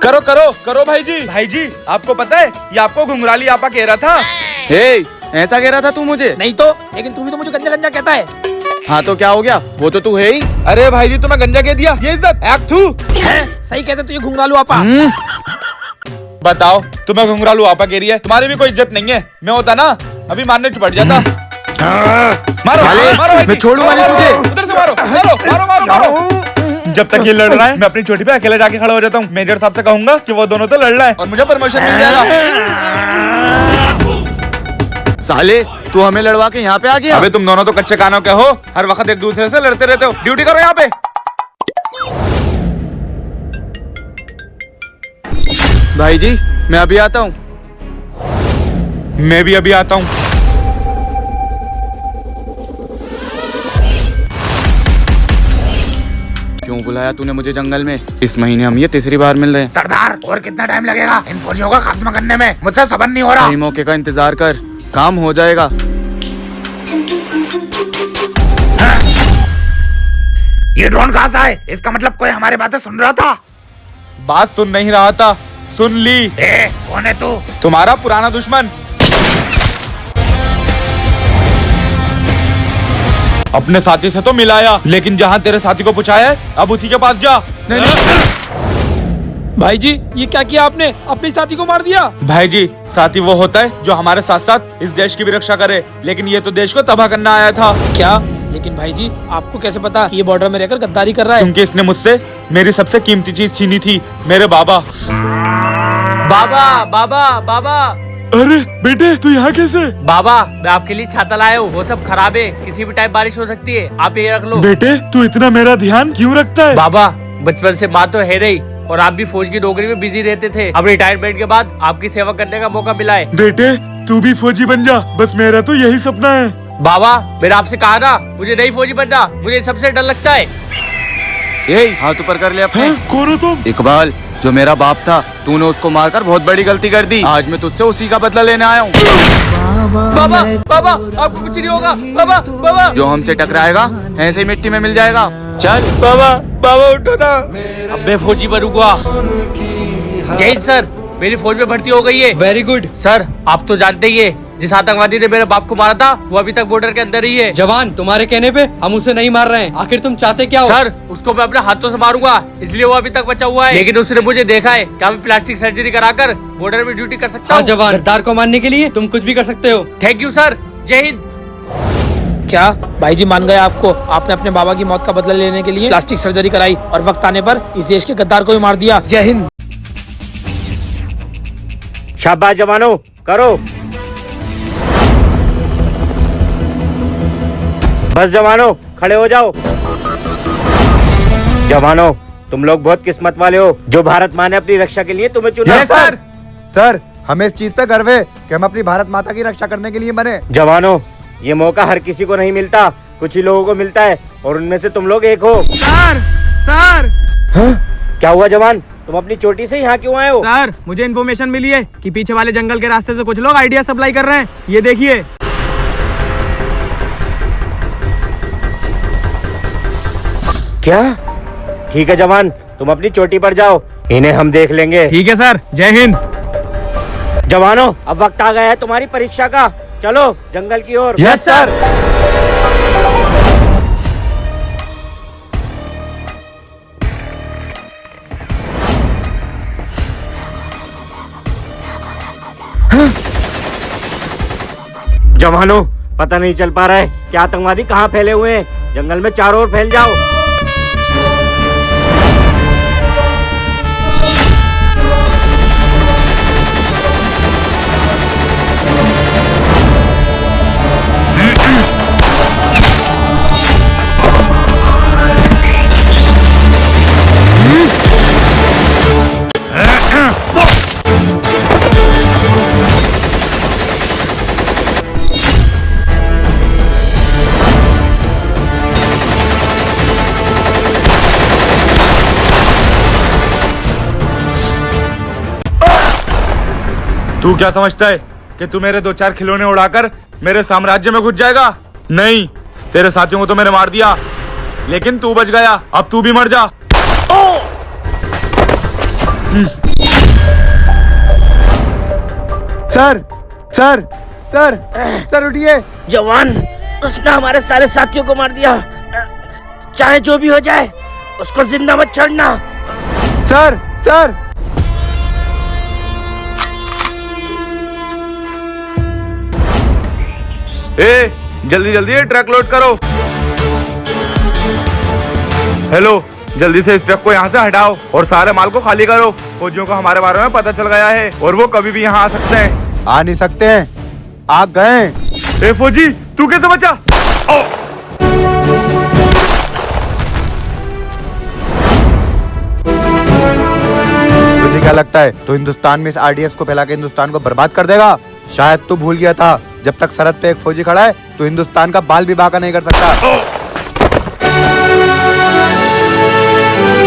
करो करो करो भाई जी आपको पता है ये आपको घुंघराली आपा कह रहा था। हे, ऐसा कह रहा था तू मुझे? नहीं तो, लेकिन तू भी तो मुझे गंजा गंजा कहता है। हाँ तो क्या हो गया, वो तो तू है ही। अरे भाई जी तुम्हें गंजा कह दिया, ये इज्जत एक थू। सही कहते तुझे घुंघरालू आपा। बताओ तुम्हें घुंघरालू आपा कह रही है, तुम्हारी भी कोई इज्जत नहीं है। मैं होता ना अभी मारने पड़ जाता। मारो साले, मारो भाई मैं जी, छोड़ूंगा नहीं तुझे। उधर से मारो मारो मारो मारो मारो। जब तक ये लड़ रहा है मैं अपनी चोटी पे अकेले जाके खड़ा हो जाता हूँ। मेजर साहब से कहूंगा कि वो दोनों तो लड़ रहा है और मुझे प्रमोशन मिल जाएगा। साले तू हमें लड़वा के यहाँ पे आ गया। अबे तुम दोनों तो कच्चे कानों के हो, हर वक्त एक दूसरे से लड़ते रहते हो। ड्यूटी करो यहाँ पे। भाई जी मैं अभी आता हूँ। मैं भी अभी आता हूँ। क्यों बुलाया तूने मुझे जंगल में? इस महीने हम ये तीसरी बार मिल रहे हैं। सरदार और कितना टाइम लगेगा इन फौजियों का खात्मा करने में? मुझसे सबर नहीं हो रहा। सही मौके का इंतजार कर, काम हो जाएगा। ये ड्रोन कहाँ से है? इसका मतलब कोई हमारी बातें सुन रहा था। बात सुन नहीं रहा था, सुन ली। कौन है तू? तुम्हारा पुराना दुश्मन। अपने साथी से तो मिलाया, लेकिन जहाँ तेरे साथी को पूछाया है अब उसी के पास जा। भाई जी ये क्या किया आपने? अपने साथी को मार दिया। भाई जी साथी वो होता है जो हमारे साथ साथ इस देश की भी रक्षा करे, लेकिन ये तो देश को तबाह करना आया था। क्या? लेकिन भाई जी आपको कैसे पता कि ये बॉर्डर में रहकर गद्दारी कर रहा है? क्योंकि इसने मुझसे मेरी सबसे कीमती चीज छीनी थी, मेरे बाबा। बाबा बाबा बाबा अरे बेटे तू यहाँ कैसे? बाबा मैं आपके लिए छाता लाया हूँ, वो सब खराब है, किसी भी टाइम बारिश हो सकती है, आप ये रख लो। बेटे तू इतना मेरा ध्यान क्यों रखता है? बाबा बचपन से माँ तो है रही और आप भी फौज की नौकरी में बिजी रहते थे। अब रिटायरमेंट के बाद आपकी सेवा करने का मौका मिला है। बेटे तू भी फौजी बन जा, बस मेरा तो यही सपना है। बाबा मैंने आपसे कहा ना मुझे नहीं फौजी बनना, मुझे सबसे डर लगता है। हाथ ऊपर कर ले अपने। कौन हो तुम? इकबाल जो मेरा बाप था, तूने उसको मारकर बहुत बड़ी गलती कर दी। आज मैं तुझसे उसी का बदला लेने आया हूँ। बाबा बाबा आपको कुछ नहीं होगा। बाबा बाबा जो हमसे टकराएगा ऐसे ही मिट्टी में मिल जाएगा। चल बाबा बाबा उठो ना, अब मैं फौजी बनूंगा। जय हिंद सर, मेरी फौज में भर्ती हो गई है। Very good. सर आप तो जानते ही है जिस आतंकवादी ने मेरे बाप को मारा था वो अभी तक बॉर्डर के अंदर ही है। जवान तुम्हारे कहने पे हम उसे नहीं मार रहे हैं, आखिर तुम चाहते क्या हो? सर उसको मैं अपने हाथों से मारूंगा, इसलिए वो अभी तक बचा हुआ है। लेकिन उसने मुझे देखा है, क्या मैं प्लास्टिक सर्जरी कराकर बॉर्डर में ड्यूटी कर सकता हाँ हूँ? जवान, गद्दार को मारने के लिए तुम कुछ भी कर सकते हो। थैंक यू सर, जय हिंद। क्या भाई जी मान गए आपको? आपने अपने बाबा की मौत का बदला लेने के लिए प्लास्टिक सर्जरी कराई और वक्त आने पर इस देश के गद्दार को भी मार दिया। जय हिंद। शाबाश जवानों, करो। बस जवानों खड़े हो जाओ। जवानों तुम लोग बहुत किस्मत वाले हो, जो भारत माँ ने अपनी रक्षा के लिए तुम्हें चुना। सर हमें इस चीज पे गर्व है कि हम अपनी भारत माता की रक्षा करने के लिए बने। जवानों ये मौका हर किसी को नहीं मिलता, कुछ ही लोगों को मिलता है और उनमें से तुम लोग एक हो। सर सर क्या हुआ जवान, तुम अपनी चोटी से यहाँ क्यों आए हो? सर मुझे इन्फॉर्मेशन मिली है कि पीछे वाले जंगल के रास्ते से कुछ लोग आइडिया सप्लाई कर रहे हैं, ये देखिए। क्या? ठीक है जवान, तुम अपनी चोटी पर जाओ, इन्हें हम देख लेंगे। ठीक है सर, जय हिंद। जवानों अब वक्त आ गया है तुम्हारी परीक्षा का, चलो जंगल की ओर। Yes sir. जवानों पता नहीं चल पा रहा है कि आतंकवादी कहाँ फैले हुए हैं, जंगल में चारों ओर फैल जाओ। तू क्या समझता है कि तू मेरे 2-4 खिलौने उड़ाकर मेरे साम्राज्य में घुस जाएगा? नहीं, तेरे साथियों को तो मैंने मार दिया, लेकिन तू बच गया, अब तू भी मर जा। सर सर सर सर उठिए। जवान, उसने हमारे सारे साथियों को मार दिया। चाहे जो भी हो जाए, उसको जिंदा मत छोड़ना। सर सर ए, जल्दी जल्दी ये ट्रक लोड करो। हेलो, जल्दी से इस ट्रक को यहाँ से हटाओ और सारे माल को खाली करो। फौजियों को हमारे बारे में पता चल गया है और वो कभी भी यहाँ आ सकते हैं। आ नहीं सकते हैं, आ गए। ए फौजी, तू कैसे बचा? ओ! तुझे क्या लगता है तो हिंदुस्तान में इस आरडीएक्स को फैला के हिंदुस्तान को बर्बाद कर देगा? शायद तू भूल गया था, जब तक सरहद पे एक फौजी खड़ा है तो हिंदुस्तान का बाल भी बांका नहीं कर सकता।